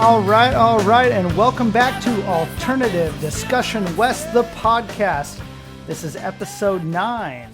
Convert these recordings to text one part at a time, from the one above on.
All right, and welcome back to Alternative Discussion West, the podcast. This is episode 9,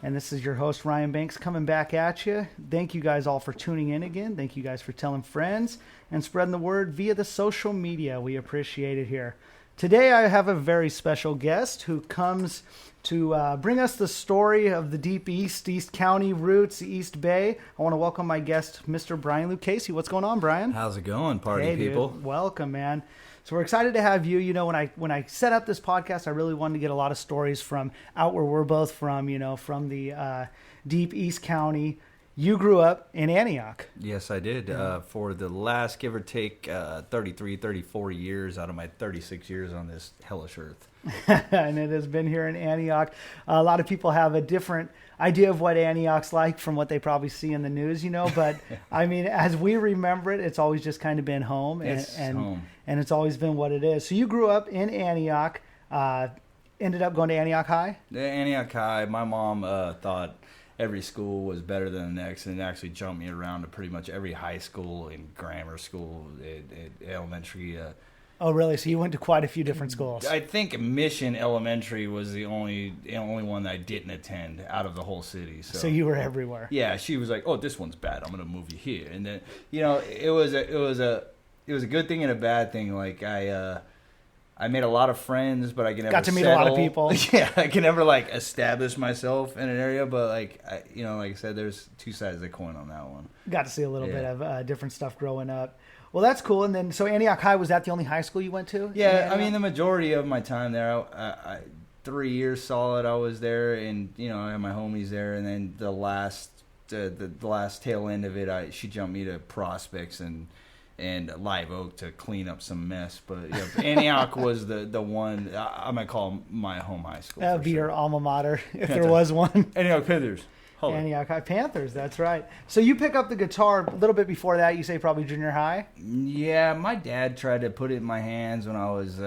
and this is your host, Ryan Banks, coming back at you. Thank you guys all for tuning in again. Thank you guys for telling friends and spreading the word via the social media. We appreciate it here. Today, I have a very special guest who comes to bring us the story of the Deep East, East County roots, East Bay. I want to welcome my guest, Mr. Brian Lucchesi. What's going on, Brian? How's it going, party hey, people? Dude. Welcome, man. So we're excited to have you. You know, when I set up this podcast, I really wanted to get a lot of stories from out where we're both from, you know, from the Deep East County. You grew up in Antioch. Yes, I did. For the last, give or take, 33, 34 years out of my 36 years on this hellish earth. And it has been here in Antioch. A lot of people have a different idea of what Antioch's like from what they probably see in the news, you know. But, I mean, as we remember it, it's always just kind of been home. And it's always been what it is. So you grew up in Antioch, ended up going to Antioch High? Antioch High. My mom thought every school was better than the next, and actually jumped me around to pretty much every high school and grammar school, elementary. Oh, really? So you went to quite a few different schools. I think Mission Elementary was the only one that I didn't attend out of the whole city. So you were everywhere. Yeah, she was like, "Oh, this one's bad. I'm going to move you here." And then, you know, it was a good thing and a bad thing. Like I made a lot of friends, but I can never got to meet settle. a lot of people. Yeah, I can never like establish myself in an area, but like like I said, there's two sides of the coin on that one. Got to see a little bit of different stuff growing up. Well, that's cool. And then, so Antioch High, was that the only high school you went to? Yeah, I mean, the majority of my time there, I 3 years solid, I was there, and I had my homies there. And then the last tail end of it, she jumped me to Prospects and Live Oak to clean up some mess. But Antioch was the one I might call my home high school. That would be your alma mater if there was one. Antioch Panthers. Antioch High Panthers, that's right. So you pick up the guitar a little bit before that, you say probably junior high? Yeah, my dad tried to put it in my hands when I was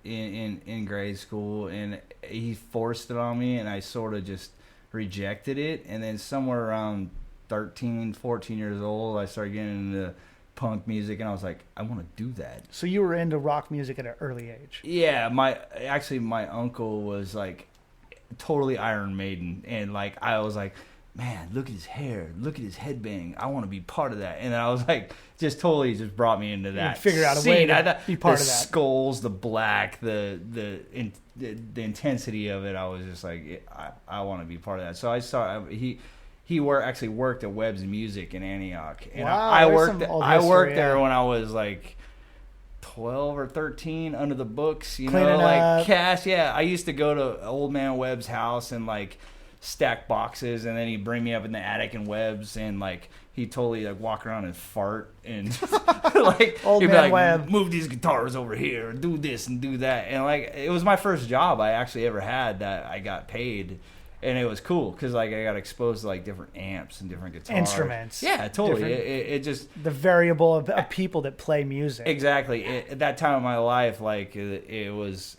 in grade school, and he forced it on me, and I sort of just rejected it. And then somewhere around 13, 14 years old, I started getting into punk music, and I was like, I want to do that. So you were into rock music at an early age? Yeah, my uncle was like totally Iron Maiden, and like I was like, man, look at his hair, look at his headbang, I want to be part of that. And I was like, just brought me into that. Figure out a way to be part of that. The skulls, the black, the intensity of it. I was just like, I want to be part of that. So I saw he actually worked at Webb's Music in Antioch, and wow, I worked there when I was like 12 or 13 under the books, cleaning like up. Cash. Yeah, I used to go to old man Webb's house and like stack boxes, and then he'd bring me up in the attic in Webb's, and like he'd totally like walk around and fart and like old he'd be man like, Webb, move these guitars over here, do this and do that, and like it was my first job I actually ever had that I got paid. And it was cool because like I got exposed to like different amps and different guitars, instruments. Yeah, totally. It just the variable of people that play music. Exactly. At that time of my life, like it was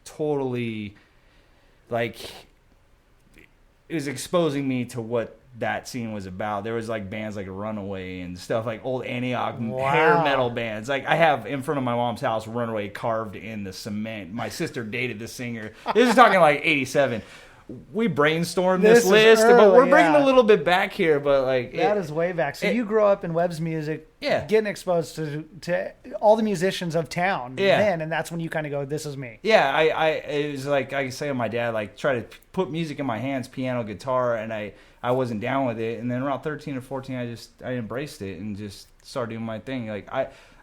totally like it was exposing me to what that scene was about. There was like bands like Runaway and stuff, like old Antioch hair metal bands. Like I have in front of my mom's house Runaway carved in the cement. My sister dated the singer. This is talking like 87. We brainstormed this list, but we're bringing a little bit back here. But like that is way back. So you grew up in Webb's Music, getting exposed to all the musicians of town, then, and that's when you kind of go, "This is me." Yeah, it was like I say to my dad, like try to put music in my hands, piano, guitar, and I wasn't down with it. And then around 13 or 14, I embraced it and just started doing my thing. Like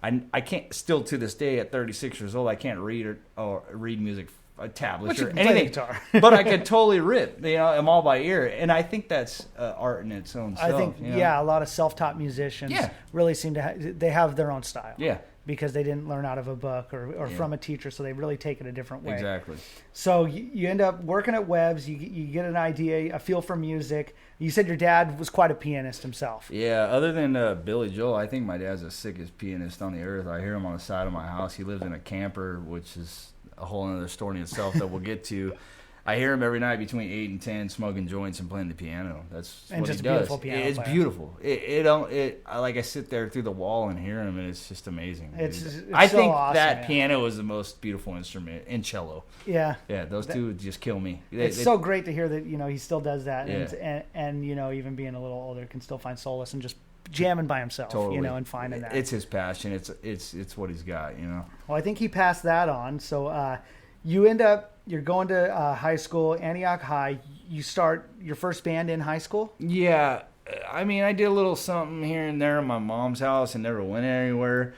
I can't still to this day at 36 years old, I can't read or read music. A tablet or anything, but I could totally rip. I'm all by ear, and I think that's art in its own self. I think, a lot of self-taught musicians really seem to they have their own style. Yeah, because they didn't learn out of a book or from a teacher, so they really take it a different way. Exactly. So you end up working at Webb's. You get an idea, a feel for music. You said your dad was quite a pianist himself. Yeah, other than Billy Joel, I think my dad's the sickest pianist on the earth. I hear him on the side of my house. He lives in a camper, which is a whole other story in itself that we'll get to. I hear him every night between 8 and 10 smoking joints and playing the piano. That's And what just he does. beautiful piano It's player. beautiful. I sit there through the wall and hear him, and it's just amazing. It's I so think awesome, that man. piano is the most beautiful instrument, and cello. Yeah. Yeah, those two just kill me. It's so great to hear that, he still does that. Yeah. And even being a little older, can still find solace and just jamming by himself, totally. and finding that. It's his passion. It's what he's got, Well, I think he passed that on. So you're going to high school, Antioch High. You start your first band in high school? Yeah, I mean, I did a little something here and there in my mom's house and never went anywhere.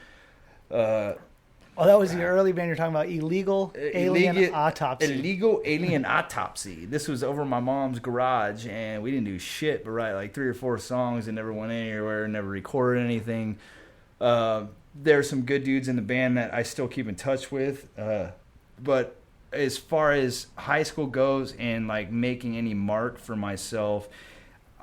That was the early band you're talking about, Illegal Alien Autopsy. Illegal Alien Autopsy. This was over my mom's garage, and we didn't do shit but write like 3 or 4 songs and never went anywhere, never recorded anything. There's some good dudes in the band that I still keep in touch with. But as far as high school goes and like making any mark for myself,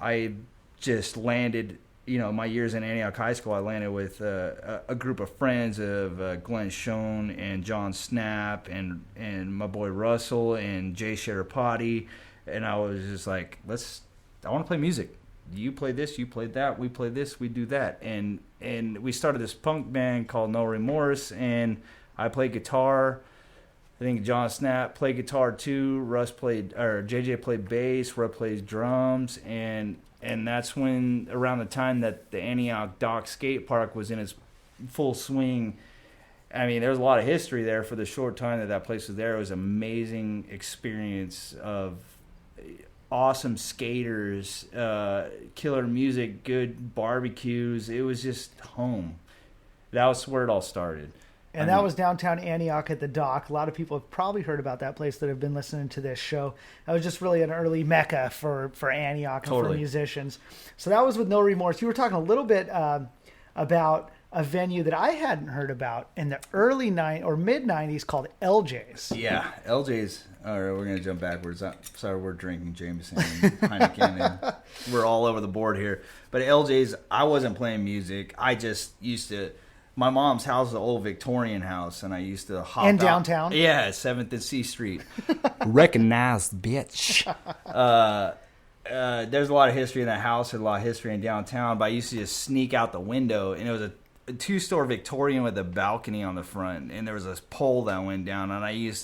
I just landed, my years in Antioch High School, I landed with a group of friends of Glenn Schoen and John Snap and my boy Russell and Jay Sherapati. And I was just like, I want to play music. You play this, you play that, we play this, we do that. And we started this punk band called No Remorse, and I played guitar. I think John Snap played guitar too. JJ played bass. Russ plays drums, and that's when, around the time that the Antioch Dock Skate Park was in its full swing. I mean, there's a lot of history there for the short time that place was there. It was an amazing experience of awesome skaters, killer music, good barbecues. It was just home. That was where it all started. And that was downtown Antioch at the dock. A lot of people have probably heard about that place that have been listening to this show. That was just really an early mecca for Antioch and for musicians. So that was with No Remorse. You were talking a little bit about a venue that I hadn't heard about in the early mid-90s called LJ's. Yeah, LJ's. All right, we're going to jump backwards. Sorry, we're drinking Jameson and Heineken, and we're all over the board here. But LJ's, I wasn't playing music. I just used to... My mom's house is an old Victorian house, and I used to hop in out. Downtown? Yeah, 7th and C Street. Recognized, bitch. There's a lot of history in that house and a lot of history in downtown, but I used to just sneak out the window, and it was a 2-store Victorian with a balcony on the front, and there was this pole that went down, and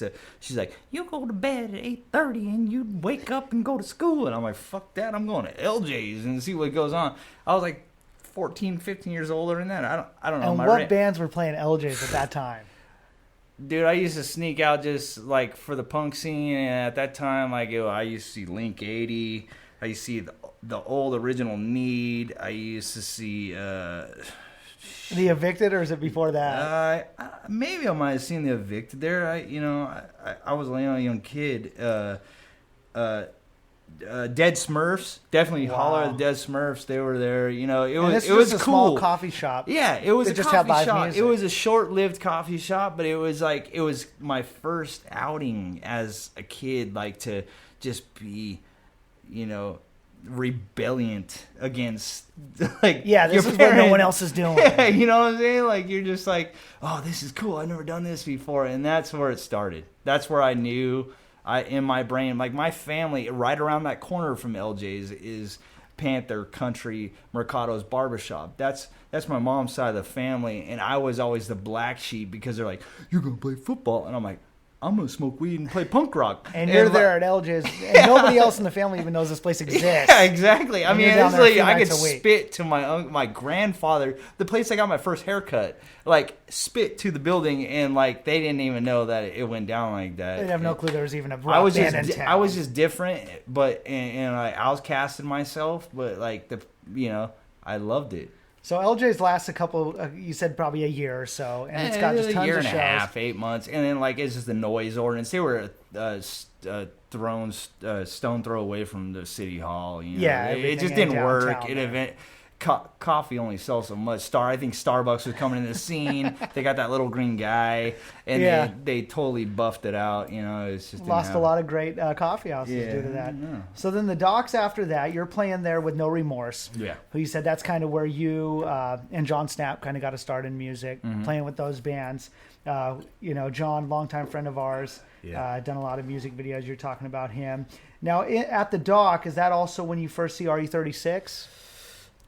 she's like, you go to bed at 8:30 and you wake up and go to school, and I'm like, fuck that, I'm going to LJ's and see what goes on. I was like 14, 15 years older than that. I don't know. And what bands were playing LJ's at that time? Dude, I used to sneak out just like for the punk scene, and at that time, I used to see Link 80. I used to see the old original Need. I used to see The Evicted, or is it before that? Maybe I might have seen The Evicted there. I was a young kid. Dead Smurfs, definitely. Wow. Holler at the Dead Smurfs. They were there. It was a cool. Small coffee shop. Yeah, it was a just coffee had live shop. music. It was a short-lived coffee shop, but it was my first outing as a kid, to just be, rebelliant against this your is parents. what no one else is doing. Yeah, you know what I'm saying? You're just like, oh, this is cool. I've never done this before, and that's where it started. That's where I knew. In my brain, my family, right around that corner from LJ's is Panther, Country, Mercado's Barbershop. That's my mom's side of the family, and I was always the black sheep because they're like, you're going to play football. And I'm like, I'm going to smoke weed and play punk rock. And you're there at LJ's, and nobody else in the family even knows this place exists. Yeah, exactly. I mean, it's like I could spit to my grandfather, the place I got my first haircut, spit to the building, and they didn't even know that it went down like that. They have no clue there was even a rock band in town. I was just different, but and I outcasted myself, but I loved it. So LJ's lasts a couple. You said probably a year or so, and it's got just tons a year of and shows. A half, 8 months, and then it's just the noise ordinance. They were stone throw away from the city hall. Yeah, it just everything didn't in work. downtown there. coffee only sells so much. I think Starbucks was coming into the scene. They got that little green guy, and they totally buffed it out. You know, it's just lost a lot of great coffee houses due to that. So then the Docks after that, you're playing there with No Remorse. Yeah. Who you said that's kind of where you and John Snap kind of got to start in music, playing with those bands. You know, John, longtime friend of ours, done a lot of music videos. You're talking about him. Now, at the Dock, is that also when you first see RE36?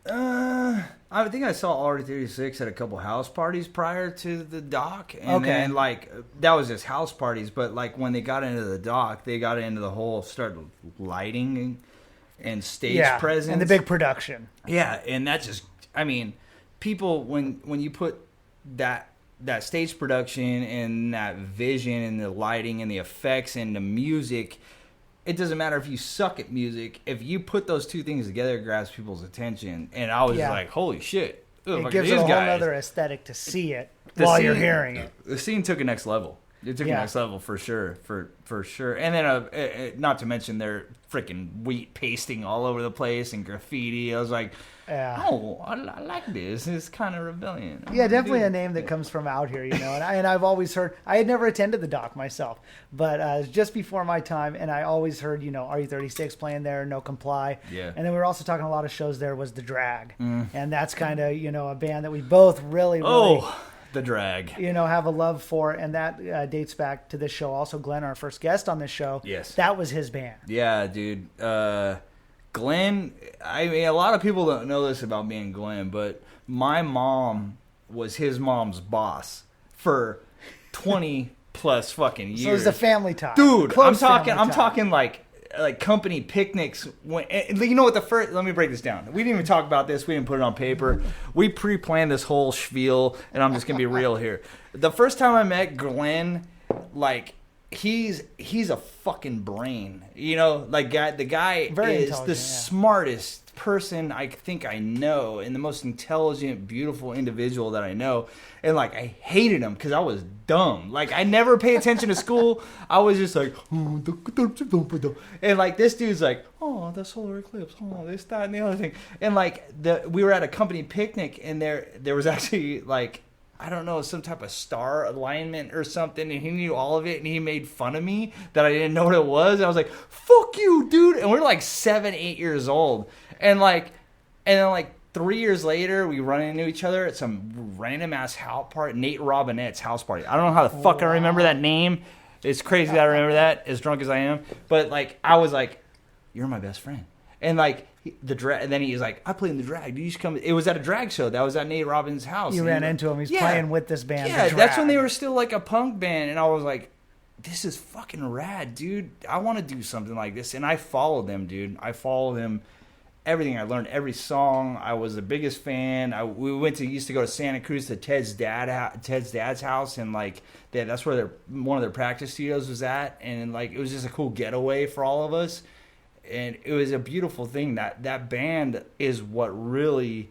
I think I saw RE36 at a couple house parties prior to the Dock, and then like that was just house parties. But like when they got into the Dock, they got into the whole start lighting and stage presence and the big production. Yeah, and that just, I mean, people when you put that stage production and that vision and the lighting and the effects and the music. It doesn't matter if you suck at music. If you put those two things together, it grabs people's attention. And I was like, holy shit. It gives it a whole other aesthetic to see it while you're hearing it. The scene took a next level. It took a next level for sure. For sure. And then, not to mention their freaking wheat pasting all over the place and graffiti. I was like, oh, I like this. It's kind of rebellion. Yeah, definitely a name that comes from out here, you know. And I've always heard, I had never attended the Dock myself, but it was just before my time, and I always heard, you know, RE36 playing there, No Comply. Yeah. And then we were also talking a lot of shows there was The Drag. And that's kind of, you know, a band that we both really The Drag. You know, have a love for, and that dates back to this show. Also, Glenn, our first guest on this show. Yes. That was his band. Yeah, dude. Glenn, I mean, a lot of people don't know this about me and Glenn, but my mom was his mom's boss for 20 plus fucking years. So it was a family tie. Dude, Close I'm talking like company picnics. You know what let me break this down. We didn't even talk about this. We didn't put it on paper. We pre-planned this whole spiel, and I'm just going to be real here. The first time I met Glenn, like, he's a fucking brain, you know, like the guy Very is the smartest person I think I know and the most intelligent, beautiful individual that I know. And like, I hated him because I was dumb. Like, I never paid attention to school. I was just like, and like this dude's like, oh, the solar eclipse, oh, this, that, and the other thing. And like we were at a company picnic, and there was actually like, I don't know, some type of star alignment or something, and he knew all of it, and he made fun of me that I didn't know what it was. And I was like, fuck you, dude. And we're like 7, 8 years old. And then 3 years later, we run into each other at some random ass house party, Nate Robinette's house party. I don't know how the fuck I remember that name. It's crazy that I remember that, as drunk as I am. But like, I was like, you're my best friend. And like, and then he was like, I play in the Drag. You should come. It was at a drag show. That was at Nate Robbins' house. You ran into him. He's playing with this band. Yeah, that's when they were still like a punk band. And I was like, this is fucking rad, dude. I want to do something like this. And I followed them, dude. I followed them. Everything. I learned every song. I was the biggest fan. We used to go to Santa Cruz to Ted's dad's house, and like that's where one of their practice studios was at. And like, it was just a cool getaway for all of us. And it was a beautiful thing. That band is what really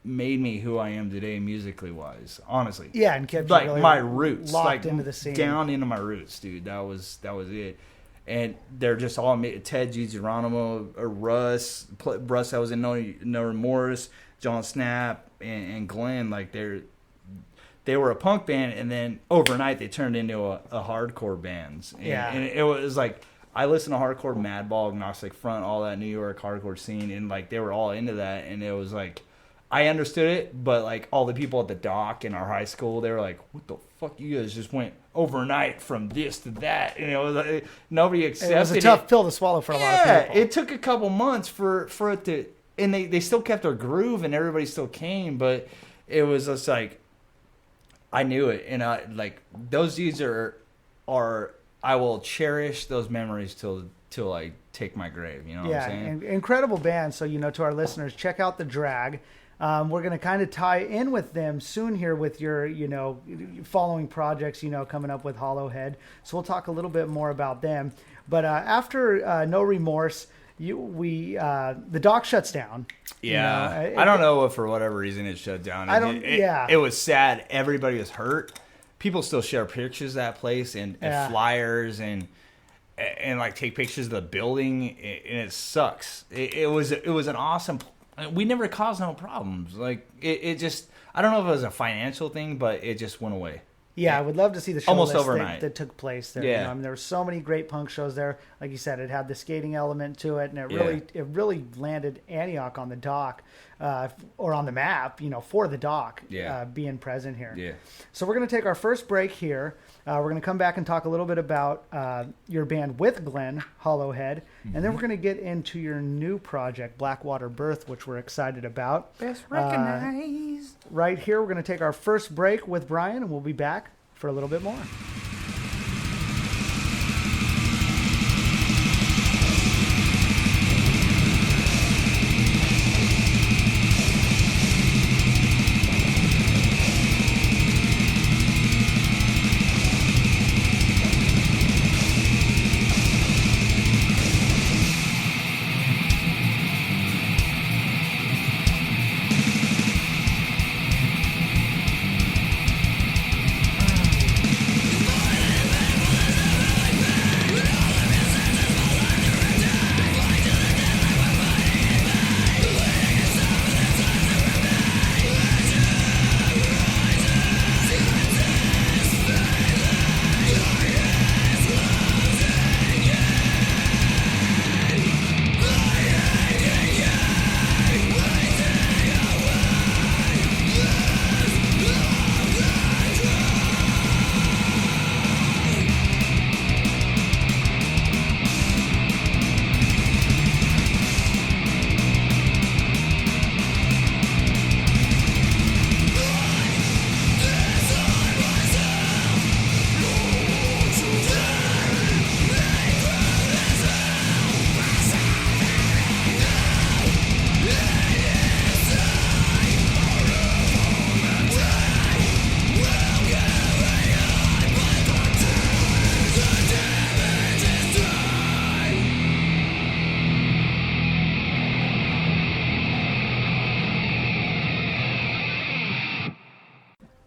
made me who I am today, musically wise. Honestly, yeah, and kept like really my roots, locked like into the scene, down into my roots, dude. That was it. And they're just all Ted, G. Geronimo, Russ that was in No Remorse, John Snap, and Glenn. Like they were a punk band, and then overnight they turned into a hardcore band. And it was like, I listened to hardcore, Madball, Agnostic Front, all that New York hardcore scene, and like they were all into that. And it was like, I understood it, but like all the people at the Dock in our high school, they were like, "What the fuck? You guys just went overnight from this to that." And it was like, nobody accepted it. It was a tough pill to swallow for a lot of people. It took a couple months for it to, and they still kept their groove, and everybody still came, but it was just like, I knew it, and I like those dudes are. I will cherish those memories till I take my grave. You know what I'm saying? Incredible band. So, you know, to our listeners, check out The Drag. We're going to kind of tie in with them soon here with your, you know, following projects, you know, coming up with Hollowhed. So we'll talk a little bit more about them. But after No Remorse, the Dock shuts down. Yeah. You know, I don't know if for whatever reason it shut down. It was sad. Everybody was hurt. People still share pictures of that place and flyers and like take pictures of the building, and it sucks. It was an awesome we never caused no problems. Like it just, I don't know if it was a financial thing, but it just went away. Yeah, I would love to see the show almost list overnight that took place there. Yeah, you know, I mean, there were so many great punk shows there. Like you said, it had the skating element to it, and it really landed Antioch on the dock, or on the map. You know, for the dock, being present here. Yeah. So we're going to take our first break here. We're going to come back and talk a little bit about your band with Glenn, Hollowhed, and then we're going to get into your new project, Blackwater Birth, which we're excited about. Best recognized. Right here, we're going to take our first break with Brian, and we'll be back for a little bit more.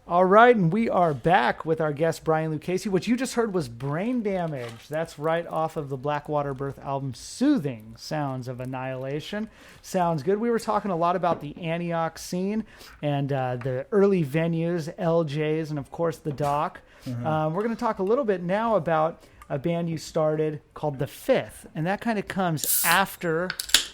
All right, and we are back with our guest, Brian Lucchesi. What you just heard was Brain Damage. That's right off of the Blackwater Birth album, Soothing Sounds of Annihilation. Sounds good. We were talking a lot about the Antioch scene and the early venues, LJ's, and of course the Dock. We're going to talk a little bit now about a band you started called The Fifth, and that kind of comes after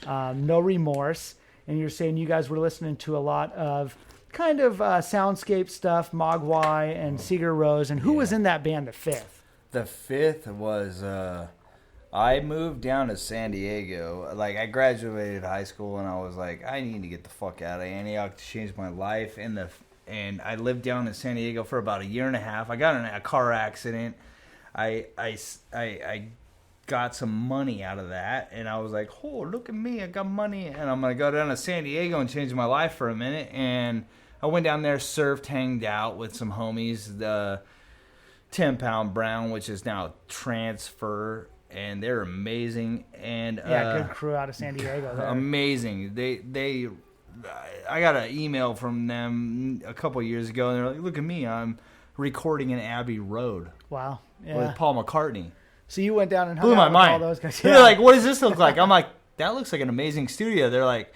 No Remorse. And you're saying you guys were listening to a lot of kind of soundscape stuff, Mogwai and Seeger Rose. And who was in that band, The Fifth? The Fifth was, I moved down to San Diego. Like, I graduated high school, and I was like, I need to get the fuck out of Antioch to change my life. And I lived down in San Diego for about a year and a half. I got in a car accident. I got some money out of that, and I was like, oh, look at me, I got money, and I'm going to go down to San Diego and change my life for a minute. And I went down there, surfed, hanged out with some homies, the 10 Pound Brown, which is now Transfer, and they're amazing. And good crew out of San Diego there. Amazing. I got an email from them a couple of years ago, and they're like, look at me, I'm recording in Abbey Road. Wow. Yeah. With Paul McCartney. So you went down and hung blew my out with mind. all those guys. They're like, what does this look like? I'm like, that looks like an amazing studio. They're like,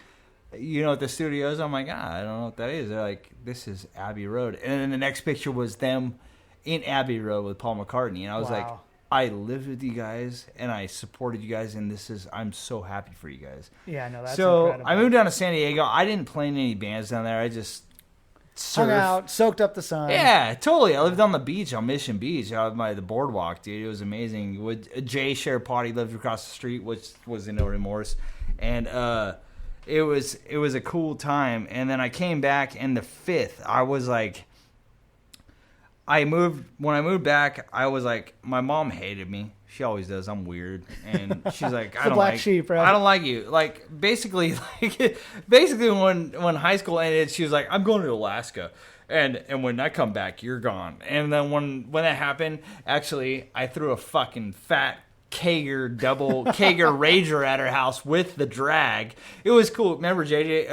you know what the studio is? I'm like, I don't know what that is. They're like, this is Abbey Road. And then the next picture was them in Abbey Road with Paul McCartney. And I was like, I lived with you guys, and I supported you guys, and I'm so happy for you guys. Yeah, no, that's so incredible. I moved down to San Diego. I didn't play in any bands down there. I just hung out, soaked up the sun. Yeah, totally. I lived on the beach, on Mission Beach, out by the boardwalk, dude. It was amazing. With Jay shared potty, lived across the street, which was in No Remorse, and it was a cool time. And then I came back, and The Fifth, I was like, when I moved back, I was like, my mom hated me. She always does. I'm weird, and she's like, I don't like you. Like basically when high school ended, she was like, I'm going to Alaska, and when I come back, you're gone. And then when that happened, actually, I threw a fucking fat double Kager Rager at her house with the drag. It was cool. Remember Janae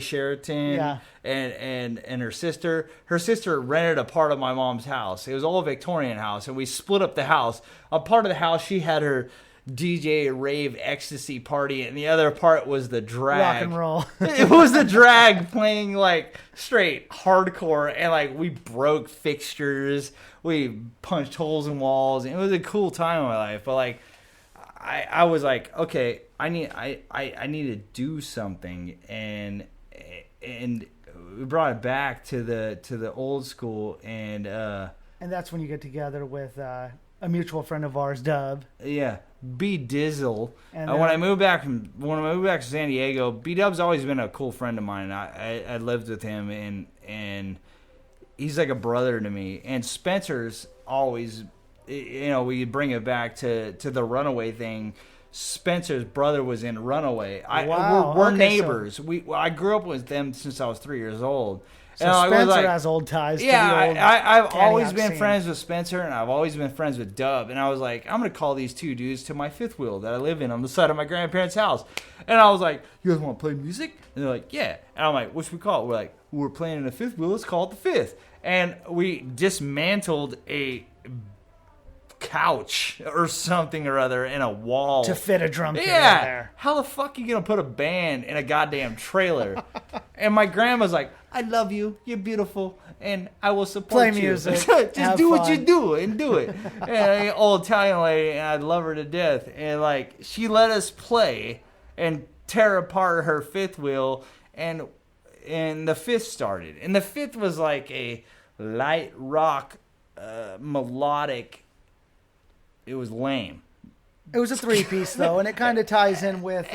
Sheraton? Yeah. And her sister. Her sister rented a part of my mom's house. It was all a Victorian house, and we split up the house. A part of the house, she had her DJ rave ecstasy party, and the other part was the drag. Rock and roll. It was the drag playing like straight hardcore, and like we broke fixtures, we punched holes in walls, and it was a cool time in my life. But like, I was like, okay, I need to do something, and we brought it back to the old school, and that's when you get together with a mutual friend of ours, Dub. Yeah, B Dizzle. And when I moved back to San Diego, B Dub's always been a cool friend of mine. I lived with him, and he's like a brother to me. And Spencer's always, we bring it back to the Runaway thing. Spencer's brother was in Runaway. Wow. We're neighbors. I grew up with them since I was 3 years old. So Spencer has old ties. I've always been friends with Spencer, and I've always been friends with Dub. And I was like, I'm going to call these two dudes to my fifth wheel that I live in on the side of my grandparents' house. And I was like, you guys want to play music? And they're like, yeah. And I'm like, what should we call it? We're like, we're playing in a fifth wheel. Let's call it the Fifth. And we dismantled a couch or something or other in a wall to fit a drum kit in there. How the fuck are you gonna put a band in a goddamn trailer? And my grandma's like, I love you, you're beautiful, and I will support Play you. music. Just do what you do and do it. And an old Italian lady, and I love her to death. And like, she let us play and tear apart her fifth wheel, and the Fifth started. And the Fifth was like a light rock, melodic. It was lame. It was a three-piece, though, and it kind of ties in with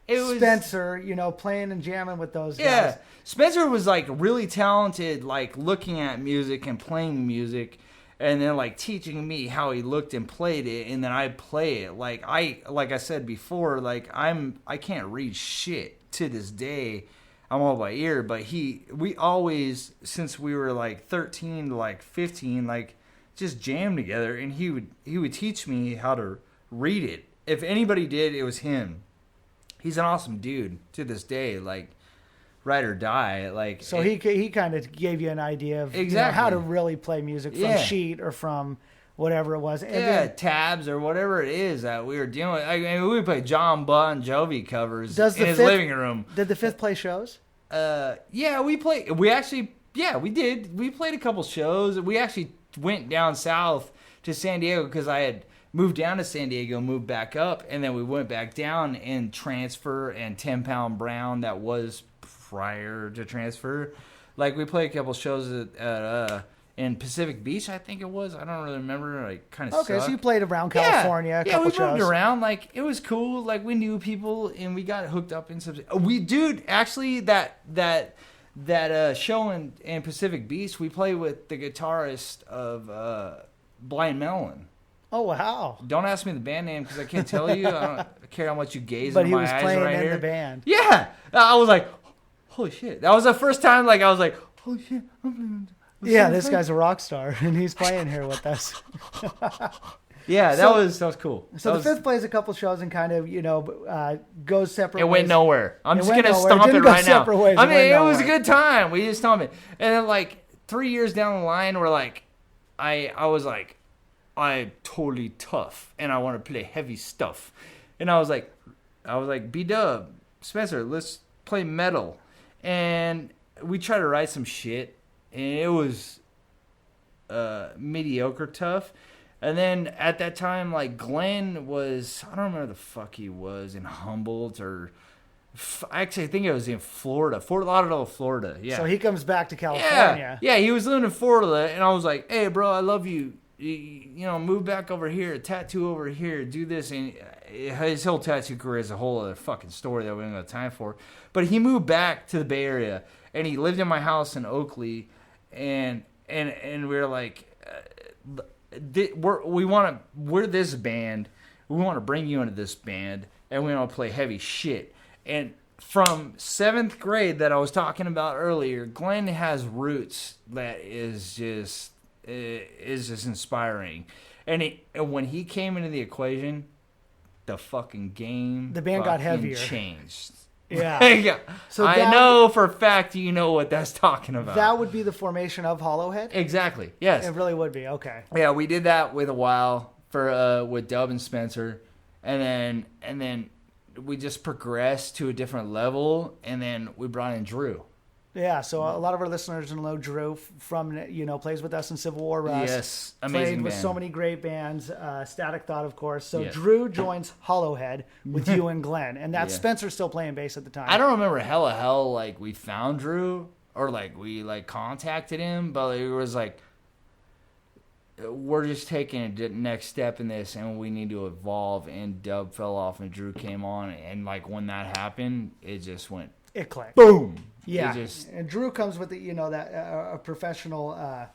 Spencer, playing and jamming with those guys. Yeah, Spencer was, like, really talented, like, looking at music and playing music, and then, like, teaching me how he looked and played it, and then I'd play it. Like I said before, like, I can't read shit to this day. I'm all by ear, but we always, since we were, like, 13 to, like, 15, like, just jam together, and he would teach me how to read it. If anybody did, it was him. He's an awesome dude to this day, like ride or die. Like, so he kind of gave you an idea of exactly how to really play music from sheet or from whatever it was. And tabs or whatever it is that we were dealing with. I mean, we would play John Bon Jovi covers in his living room. Did the Fifth play shows? We played. We did. We played a couple shows. We actually went down south to San Diego because I had moved down to San Diego, moved back up, and then we went back down in Transfer and 10 Pound Brown that was prior to Transfer. Like, we played a couple shows in Pacific Beach, I think it was. I don't really remember. Like, kind of okay, sucked. So you played around California. Yeah, we moved around. Like, it was cool. Like, we knew people, and we got hooked up in some. Actually, that show in Pacific Beach, we played with the guitarist of Blind Melon. Oh, wow. Don't ask me the band name because I can't tell you. I don't care how much you gaze in my eyes right here. But he was playing in the band. Yeah. I was like, holy shit. That was the first time, like, I was like, holy shit. Yeah, this guy's a rock star, and he's playing here with us. Yeah, that was cool. So the Fifth plays a couple shows and kind of, goes separate ways. It went nowhere. I'm just going to stomp it right now. Ways. I mean, it was a good time. We just stomped it. And then, like, 3 years down the line, we're like, I was like, I'm totally tough, and I want to play heavy stuff. And I was like, B-Dub, Spencer, let's play metal. And we tried to write some shit, and it was mediocre tough. And then at that time, like, Glenn was, I don't remember the fuck he was, in Humboldt or, actually I think it was in Florida, Fort Lauderdale, Florida. Yeah. So he comes back to California. Yeah, he was living in Florida, and I was like, hey, bro, I love you. Move back over here, tattoo over here, do this. And his whole tattoo career is a whole other fucking story that we don't have time for. But he moved back to the Bay Area, and he lived in my house in Oakley, and we were like, we're this band. We want to bring you into this band, and we want to play heavy shit. And from 7th grade that I was talking about earlier, Glenn has roots that is just inspiring. And when he came into the equation, the fucking game, the band got heavier, changed. Yeah. So I know for a fact you know what that's talking about. That would be the formation of Hollowhed? Exactly. Yes. It really would be. Okay. Yeah, we did that with a while with Dub and Spencer, and then we just progressed to a different level, and then we brought in Drew. Yeah, so a lot of our listeners know Drew from, plays with us in Civil War Rust. Yes, amazing played with band. so many great bands, Static Thought, of course. So Yes. Drew joins Hollowhed with you and Glenn, and that's Spencer still playing bass at the time. I don't remember hell like we found Drew or like we like contacted him, but it was like we're just taking a next step in this, and we need to evolve. And Dub fell off, and Drew came on, and like when that happened, it just went. It clicked. Boom. Yeah, and Drew comes with a professional,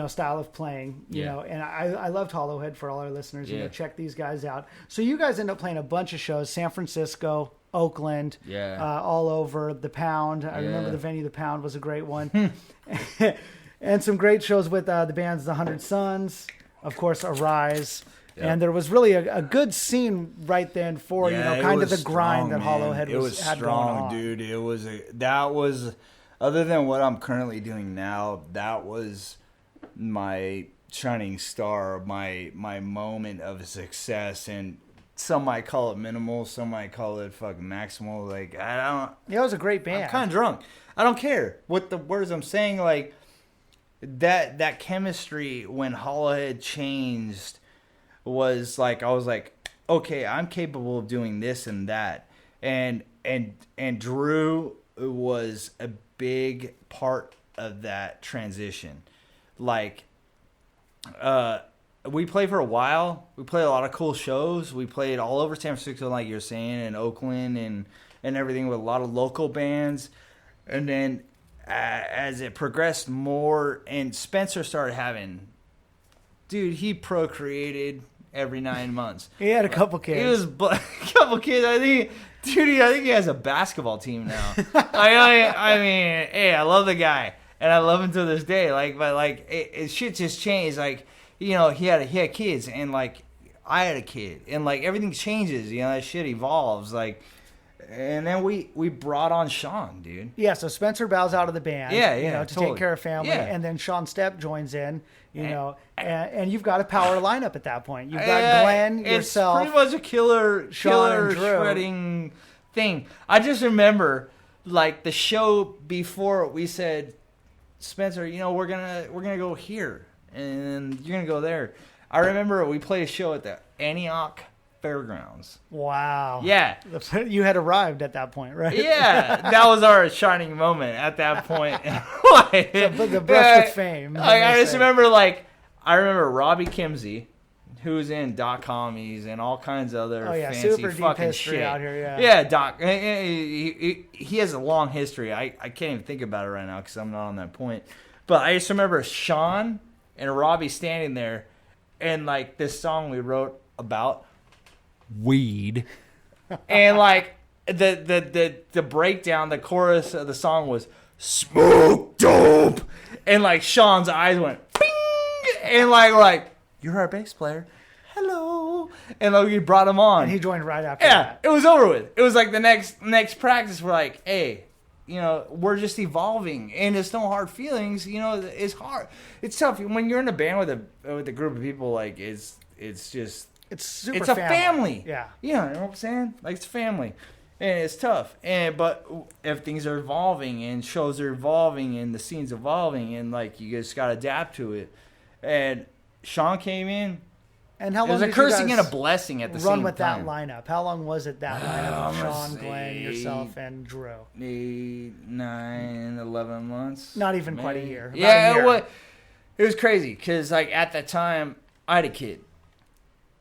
style of playing, and I loved Hollowhead for all our listeners. Check these guys out. So you guys end up playing a bunch of shows: San Francisco, Oakland, all over. The Pound. I remember the venue. The Pound was a great one, and some great shows with the bands The 100 Sons, of course, Arise. Yep. And there was really a good scene right then for kind of the grind that Hollowhead had going on. Dude. That was other than what I'm currently doing now. That was my shining star, my moment of success. And some might call it minimal, some might call it fucking maximal. Like I don't. Yeah, it was a great band. I'm kind of drunk. I don't care what the words I'm saying. Like that chemistry when Hollowhead changed. Was like I was like, okay, I'm capable of doing this and that, and Drew was a big part of that transition. Like, we played for a while. We played a lot of cool shows. We played all over San Francisco, like you're saying, and Oakland and everything with a lot of local bands. And then as it progressed more, and Spencer started having, dude, he procreated every 9 months. He had a couple kids. He was a couple kids. I think he has a basketball team now. I mean, hey, I love the guy, and I love him to this day. Like, but like, shit just changed. Like, he had kids, and like, I had a kid, and like everything changes. That shit evolves. Like, and then we brought on Sean, dude. Yeah, so Spencer bows out of the band. To totally. take care of family, and then Sean Stepp joins in. And you've got a power lineup at that point. You've got Glenn, yourself. It's pretty much a killer shredding thing. I just remember, like the show before we said, Spencer, we're gonna go here, and you're gonna go there. I remember we played a show at the Antioch Fairgrounds. Wow. Yeah. You had arrived at that point, right? Yeah. That was our shining moment at that point. The brush with fame. I just remember, I remember Robbie Kimsey, who's in Doc Commies and all kinds of other fancy super fucking deep history shit. Out here, yeah. Yeah, Doc. He has a long history. I can't even think about it right now because I'm not on that point. But I just remember Sean and Robbie standing there, and like this song we wrote about weed, and like the breakdown, the chorus of the song was smoke dope, and like Sean's eyes went bing, and like we're like, you're our bass player, hello, and like we brought him on, and he joined right after. Yeah, it was over with. It was like the next practice. We're like, hey, we're just evolving, and it's no hard feelings. It's hard. It's tough when you're in a band with a group of people. Like it's just. It's a family. Yeah. You know what I'm saying? Like it's family. And it's tough. But if things are evolving and shows are evolving and the scene's evolving and like you just gotta adapt to it. And Sean came in. And how long it was a cursing and a blessing at the same time. Run with that lineup. How long was it that lineup of Sean, Glenn, yourself, and Drew? 8, 9, 11 months. Not even quite a year. Yeah, it was crazy because like at that time I had a kid.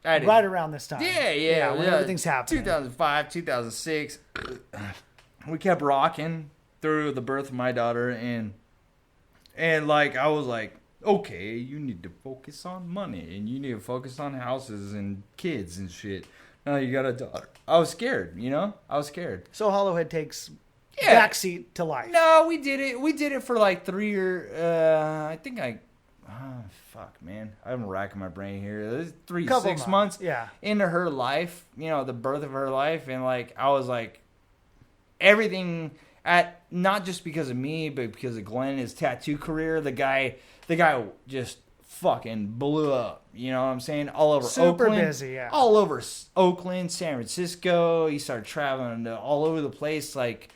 Right around this time. Yeah. When everything's happening. 2005, 2006. We kept rocking through the birth of my daughter, and like I was like, okay, you need to focus on money, and you need to focus on houses and kids and shit. Now you got a daughter. I was scared, I was scared. So Hollowhead takes backseat to life. No, we did it. We did it for like 3 years. I think fuck, man. I'm racking my brain here. 6 months into her life, the birth of her life. And, like, I was like, everything not just because of me, but because of Glenn, his tattoo career. The guy just fucking blew up. You know what I'm saying? All over Super Oakland. busy, yeah. All over Oakland, San Francisco. He started traveling to all over the place. Like,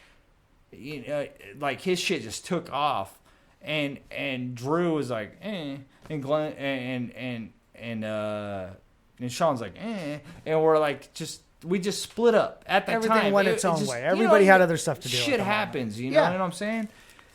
you know, like his shit just took off. And Drew was like, eh. And Glenn and Sean's like, eh. And we're like, we just split up at that time. Everything went its own way. Everybody had other stuff to do. Shit happens, you know what I'm saying?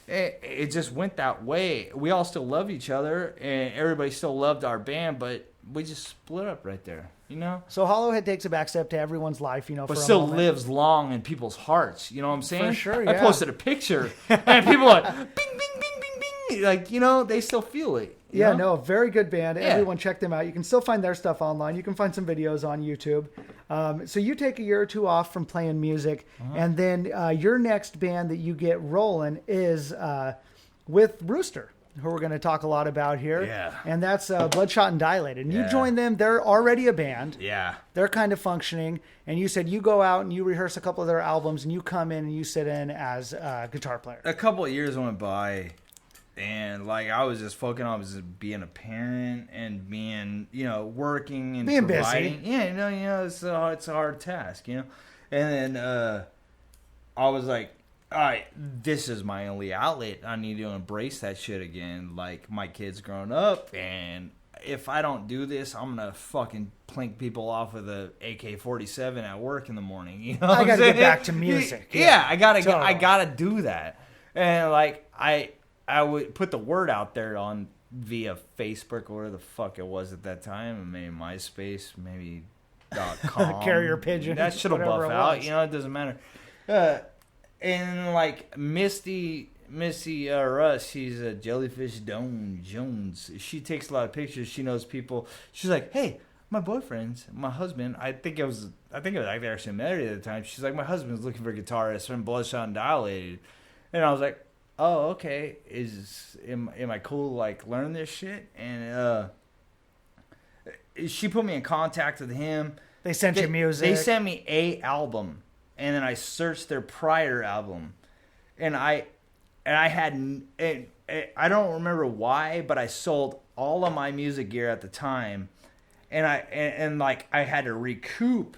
It just went that way. We all still love each other, and everybody still loved our band, but we just split up right there, you know? So Hollowhed takes a back step to everyone's life, you know, but for still a moment. lives long in people's hearts, you know what I'm saying? For sure, yeah. I posted a picture, and people are like, bing, bing, bing, bing, bing. Like, you know, they still feel it. Yeah, know? no, very good band. Yeah. Everyone check them out. You can still find their stuff online. You can find some videos on YouTube. So you take a year or two off from playing music, and then your next band that you get rolling is with Rooster, who we're going to talk a lot about here. Yeah. And that's Bloodshot and Dilated. And you join them. They're already a band. Yeah. They're kind of functioning. And you said you go out and you rehearse a couple of their albums, and you come in and you sit in as a guitar player. A couple of years went by, and like I was just focusing on being a parent and being, you know, working and being providing. busy. Yeah, you know, it's a hard task, you know. And then I was like, all right, this is my only outlet. I need to embrace that shit again. Like, my kid's grown up, and if I don't do this, I'm gonna fucking plink people off with a AK-47 at work in the morning. You know, I gotta get back to music. Yeah, I gotta totally. I gotta do that. And like I would put the word out there on via Facebook or whatever the fuck it was at that time, maybe MySpace, maybe .com. Carrier pigeon. That shit'll buff out. You know, it doesn't matter. And like Misty Russ, she's a Jellyfish Jones. She takes a lot of pictures. She knows people. She's like, hey, my husband. I think it was like they actually married at the time. She's like, my husband's looking for a guitarist from Bloodshot and Dilated, and I was like, oh, okay. Am I cool to like learn this shit? And she put me in contact with him. They sent you music. They sent me a album. And then I searched their prior album, and I had, I don't remember why, but I sold all of my music gear at the time, and I had to recoup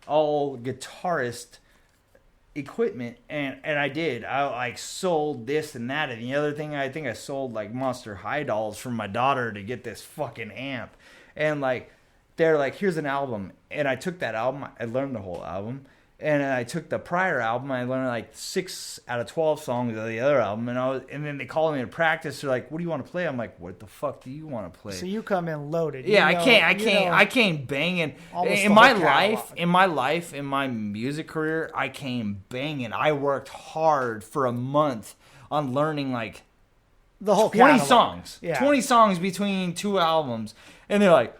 all guitarist equipment, and I did. I like sold this and that, and the other thing, I think I sold like Monster High dolls from my daughter to get this fucking amp, and like they're like, here's an album, and I took that album, I learned the whole album. And then I took the prior album. I learned like 6 out of 12 songs of the other album, and then they called me to practice. They're like, "What do you want to play?" I'm like, "What the fuck do you want to play?" So you come in loaded. Yeah, I came banging. In my life, in my music career, I came banging. I worked hard for a month on learning like the whole 20 catalog. songs, Yeah. 20 songs between 2 albums, and they're like.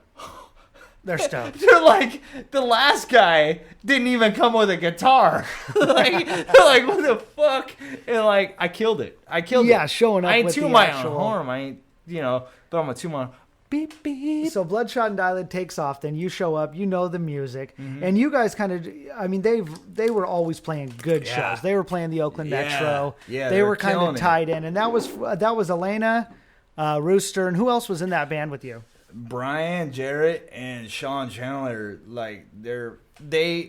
They're stoked. They're like, the last guy didn't even come with a guitar. They're like, what the fuck? And like, I killed it. Yeah, showing up I ain't with tune the my actual... own horn. I ain't, you know, but I'm a tune my own. Beep, beep. So Bloodshot and Dilated takes off. Then you show up. You know the music, and you guys kind of. I mean, they were always playing good shows. They were playing the Oakland Metro. Yeah, they were kind of it. tied in, and that was Elena, Rooster, and who else was in that band with you? Brian, Jarrett, and Sean Chandler, like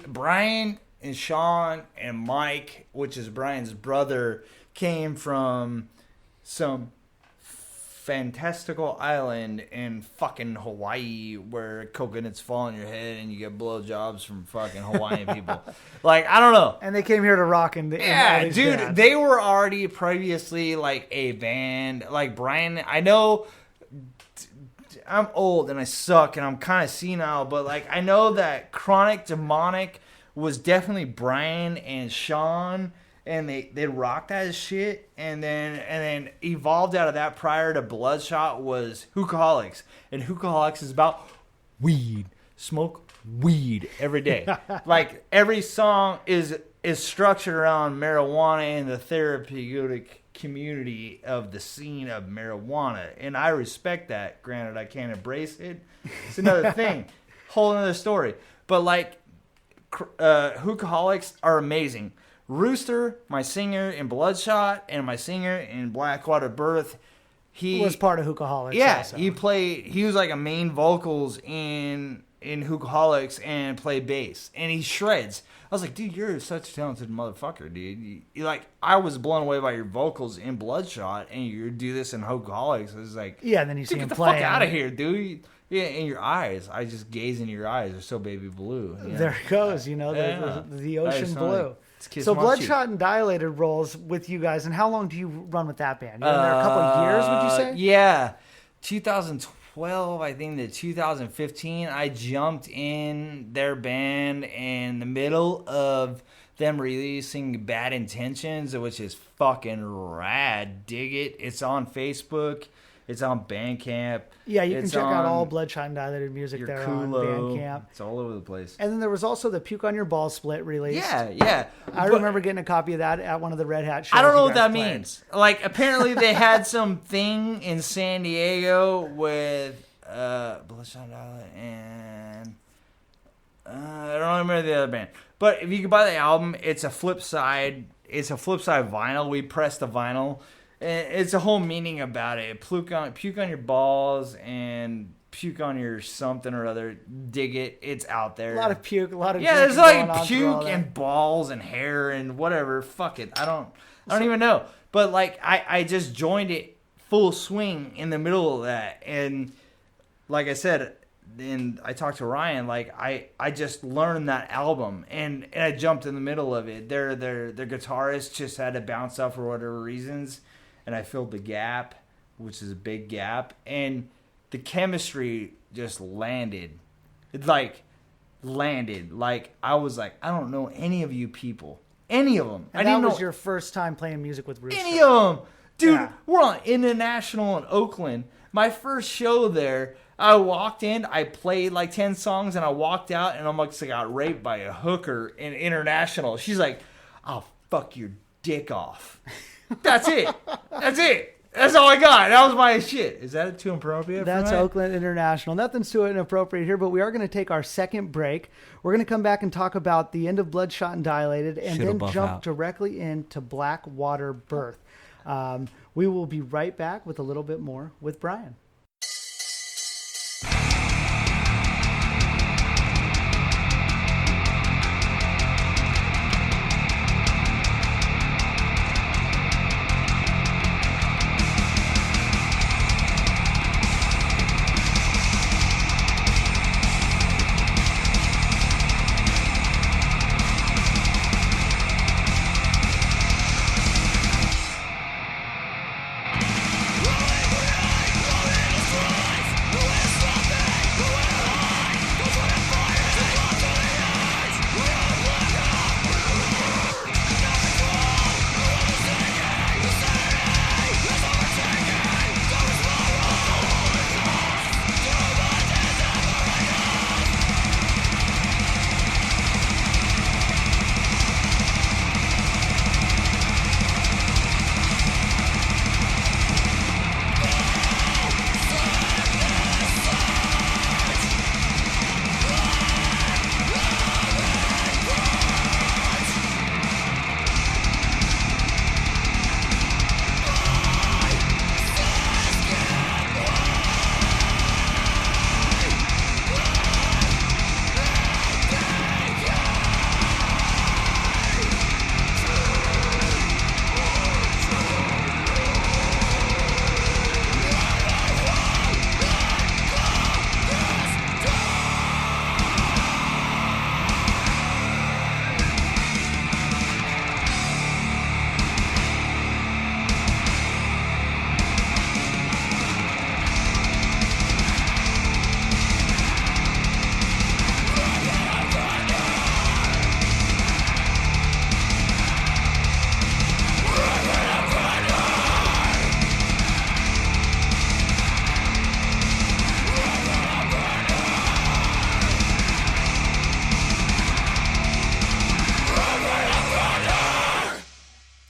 Brian and Sean and Mike, which is Brian's brother, came from some fantastical island in fucking Hawaii where coconuts fall on your head and you get blowjobs from fucking Hawaiian people. Like, I don't know. And they came here to rock in all these dude, bands. they were already previously like a band. Like Brian, I know I'm old and I suck and I'm kind of senile, but like I know that Chronic Demonic was definitely Brian and Sean, and they rocked that shit, and then evolved out of that. Prior to Bloodshot was Hookaholics, and Hookaholics is about weed, smoke weed every day. Like every song is structured around marijuana and the therapeutic community of the scene of marijuana, and I respect that. Granted, I can't embrace it. It's another thing, whole another story. But like, Hookaholics are amazing. Rooster, my singer in Bloodshot, and my singer in Blackwater Birth, he was part of Hookaholics. Yeah, also. he was like a main vocals in Hookaholics and played bass, and he shreds. I was like, dude, you're such a talented motherfucker, dude. You like, I was blown away by your vocals in Bloodshot, and you do this in Hookaholics. I was like, yeah, and then you see him play. Get the fuck out of here, dude. Yeah, in your eyes. I just gaze into your eyes. They're so baby blue. You know? There it goes, the ocean blue. So Bloodshot and Dilated rolls with you guys, and how long do you run with that band? You're in there a couple of years, would you say? Yeah. 2012, I think, to 2015, I jumped in their band in the middle of them releasing Bad Intentions, which is fucking rad. Dig it. It's on Facebook. It's on Bandcamp. Yeah, you can check out all Bloodshot and Dilated music there on Bandcamp. It's all over the place. And then there was also the Puke on Your Balls split released. Yeah. I remember getting a copy of that at one of the Red Hat shows. I don't know what that means. Like, apparently they had some thing in San Diego with Bloodshot and Dilated and I don't remember the other band. But if you can buy the album, it's a flip side. It's a flip side vinyl. We pressed the vinyl. It's a whole meaning about it. Puke on your balls and puke on your something or other. Dig it. It's out there. A lot of puke. A lot of there's like puke and balls and hair and whatever. Fuck it. I don't even know. But like I just joined it full swing in the middle of that, and like I said, and I talked to Ryan. Like I just learned that album, and I jumped in the middle of it. Their guitarist just had to bounce out for whatever reasons. And I filled the gap, which is a big gap. And the chemistry just landed. It landed. Like, I was like, I don't know any of you people. Any of them. And that was your first time playing music with Rooster. Any of them. Dude, we're on International in Oakland. My first show there, I walked in, I played like 10 songs, and I walked out, and I almost got raped by a hooker in International. She's like, I'll fuck your dick off. That's it. That's all I got. That was my shit. Is that too inappropriate? That's Oakland International. Nothing's too inappropriate here, but we are going to take our second break. We're going to come back and talk about the end of Bloodshot and Dilated, and then jump directly into Blackwater Birth. We will be right back with a little bit more with Brian.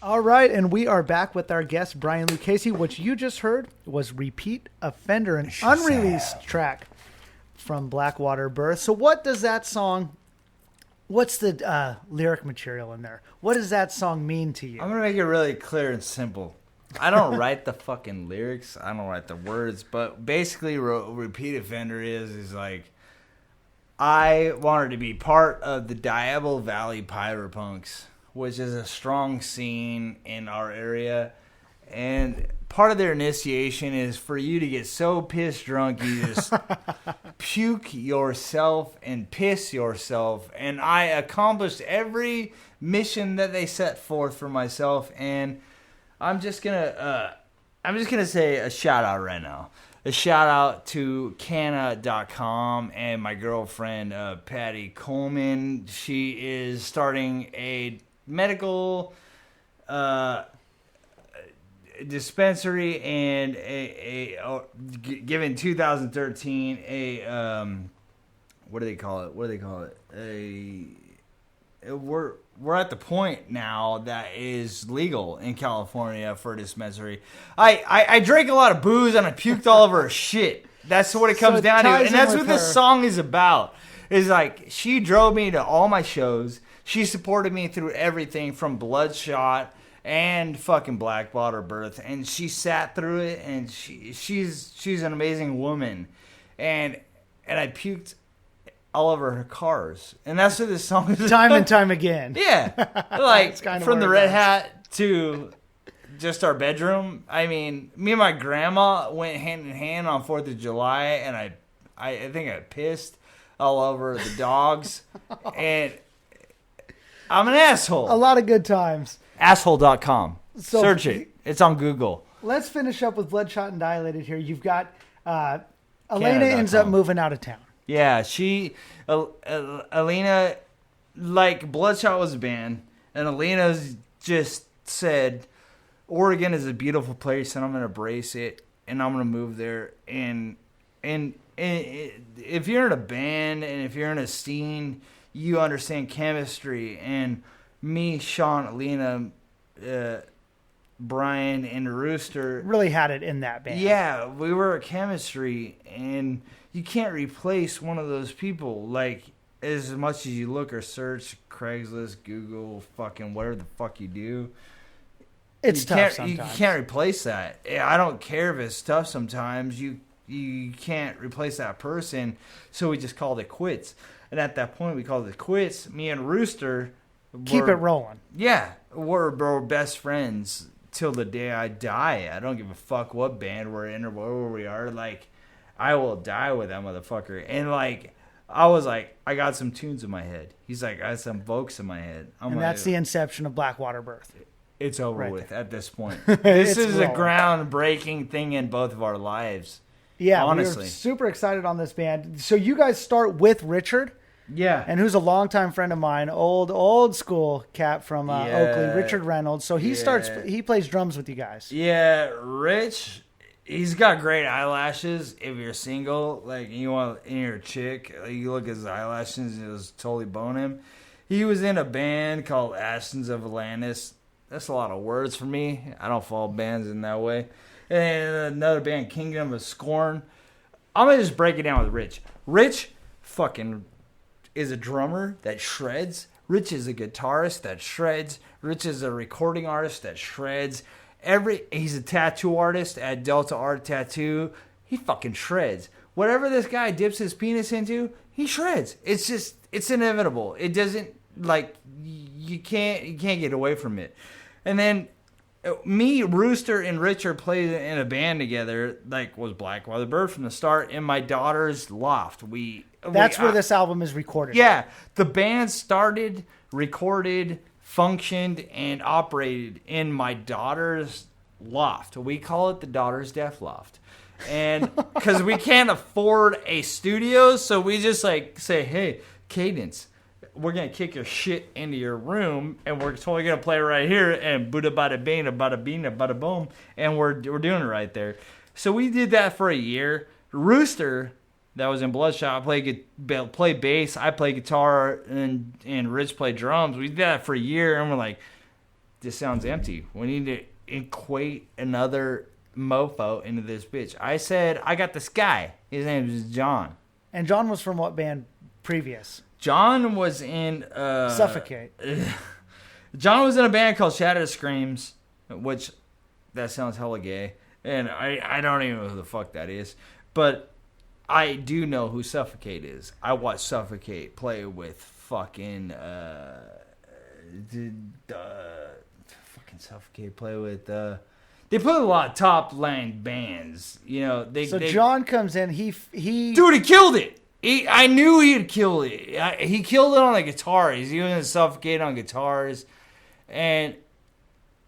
All right, and we are back with our guest, Brian Lucchesi. What you just heard was Repeat Offender, an unreleased track from Blackwater Birth. So what does that song, what's the lyric material in there? What does that song mean to you? I'm going to make it really clear and simple. I don't write the fucking lyrics. I don't write the words. But basically, Repeat Offender is like, I wanted to be part of the Diablo Valley Pyropunks, which is a strong scene in our area. And part of their initiation is for you to get so pissed drunk you just puke yourself and piss yourself. And I accomplished every mission that they set forth for myself. And I'm just gonna say a shout out right now. A shout out to Canna.com and my girlfriend Patty Coleman. She is starting a medical dispensary and given 2013 what do they call it? We're at the point now that is legal in California for a dispensary. I drank a lot of booze and I puked all over her shit. That's what it comes down to. And that's what this song is about. Is like, she drove me to all my shows. She supported me through everything from Bloodshot and fucking Blackwater Birth. And she sat through it, and she's an amazing woman. And I puked all over her cars. And that's what this song is time and time again. Yeah. Like, from the Red Hat to just our bedroom. I mean, me and my grandma went hand in hand on 4th of July, and I think I pissed all over the dogs. And I'm an asshole. A lot of good times. Asshole.com. So, search it. It's on Google. Let's finish up with Bloodshot and Dilated here. You've got Elena ends up moving out of town. Yeah, Elena, like, Bloodshot was a band, and Elena's just said, Oregon is a beautiful place, and I'm going to embrace it, and I'm going to move there. And if you're in a band, and if you're in a scene, you understand chemistry. And me, Sean, Elena, Brian, and Rooster really had it in that band. Yeah, we were a chemistry, and you can't replace one of those people. Like, as much as you look or search Craigslist, Google, fucking whatever the fuck you do, it's tough sometimes. You can't replace that. I don't care if it's tough sometimes. You can't replace that person, so we just called it quits. And at that point, we called it quits. Me and Rooster keep it rolling. Yeah, we're best friends till the day I die. I don't give a fuck what band we're in or where we are. Like, I will die with that motherfucker. And, like, I was like, I got some tunes in my head. He's like, I got some vocals in my head. And that's the inception of Blackwater Birth. It's over with at this point. This is a groundbreaking thing in both of our lives. Yeah, honestly. We're super excited on this band. So you guys start with Richard. Yeah. And who's a longtime friend of mine, old school cat from Oakley, Richard Reynolds. So he plays drums with you guys. Yeah, Rich, he's got great eyelashes. If you're single, like, you want, and you're a chick, you look at his eyelashes and it'll totally bone him. He was in a band called Ashtons of Atlantis. That's a lot of words for me. I don't follow bands in that way. And another band, Kingdom of Scorn. I'm going to just break it down with Rich. Rich fucking is a drummer that shreds. Rich is a guitarist that shreds. Rich is a recording artist that shreds. He's a tattoo artist at Delta Art Tattoo. He fucking shreds. Whatever this guy dips his penis into, he shreds. It's inevitable. It doesn't, like, you can't get away from it. And then me, Rooster, and Richard played in a band together, like, was Blackwater Bird from the start, in my daughter's loft. That's where this album is recorded. Yeah. The band started, recorded, functioned, and operated in my daughter's loft. We call it the Daughter's Death Loft. And because we can't afford a studio, so we just, like, say, hey, Cadence, we're going to kick your shit into your room, and we're totally going to play right here, and Buddha bada bing, bada bing, bada boom, and we're doing it right there. So we did that for a year. Rooster, that was in Bloodshot, played bass, I played guitar, and Rich played drums. We did that for a year, and we're like, this sounds empty. We need to equate another mofo into this bitch. I said, I got this guy. His name is John. And John was from what band previous? John was in Suffocate. John was in a band called Shadow Screams, which that sounds hella gay. And I don't even know who the fuck that is. But I do know who Suffocate is. I watched Suffocate play with fucking fucking Suffocate play with they put a lot of top line bands. You know, John comes in, he dude, he killed it. I knew he'd kill it. He killed it on the guitar. He's using Suffocate on guitars. And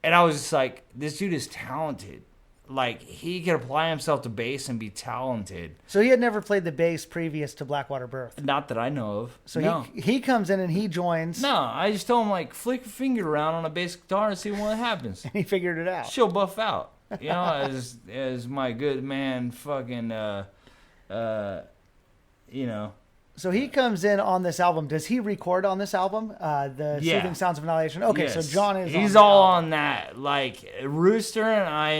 I was just like, this dude is talented. Like, he can apply himself to bass and be talented. So he had never played the bass previous to Blackwater Birth? Not that I know of. So no. he comes in and he joins. No, I just told him, like, flick your finger around on a bass guitar and see what happens. And he figured it out. She'll buff out. You know, as my good man fucking, you know. So he comes in on this album. Does he record on this album? The Soothing Sounds of Annihilation? Okay, yes. So John is He's all on that. Like, Rooster and I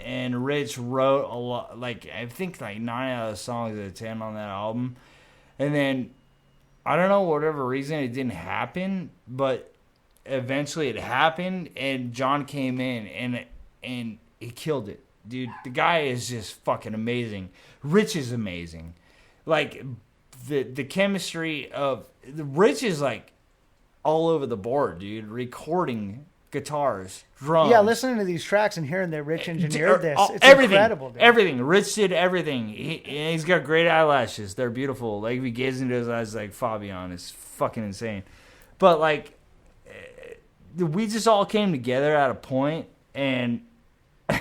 and Rich wrote a lot, like, I think like 9 out of the songs of the 10 on that album. And then, I don't know, whatever reason, it didn't happen, but eventually it happened, and John came in, and he killed it. Dude, the guy is just fucking amazing. Rich is amazing. Like, the chemistry of Rich is like all over the board, dude. Recording guitars, drums. Yeah, listening to these tracks and hearing that Rich engineered this, it's everything, incredible. Dude. Everything. Rich did everything. He's got great eyelashes. They're beautiful. Like, if you gaze into his eyes, like Fabian, it's fucking insane. But like, we just all came together at a point, and we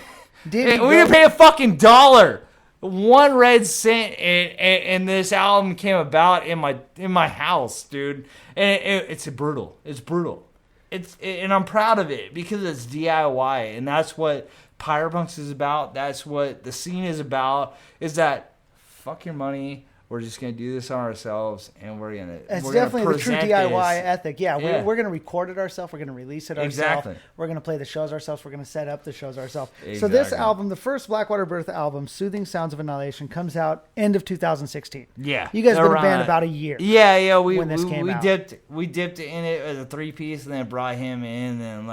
didn't pay a fucking $1. 1 red cent, and this album came about in my house, dude. And it's brutal. It's brutal. And I'm proud of it because it's DIY, and that's what Pyropunks is about. That's what the scene is about. Is that fuck your money. We're just gonna do this on ourselves, and we're gonna. It's we're definitely gonna the true DIY ethic. Yeah, yeah. We're gonna record it ourselves. We're gonna release it ourselves. Exactly. We're gonna play the shows ourselves. We're gonna set up the shows ourselves. Exactly. So this album, the first Blackwater Birth album, Soothing Sounds of Annihilation, comes out end of 2016. Yeah, you guys been a band about a year. Yeah. We dipped in it as a 3-piece, and then brought him in, and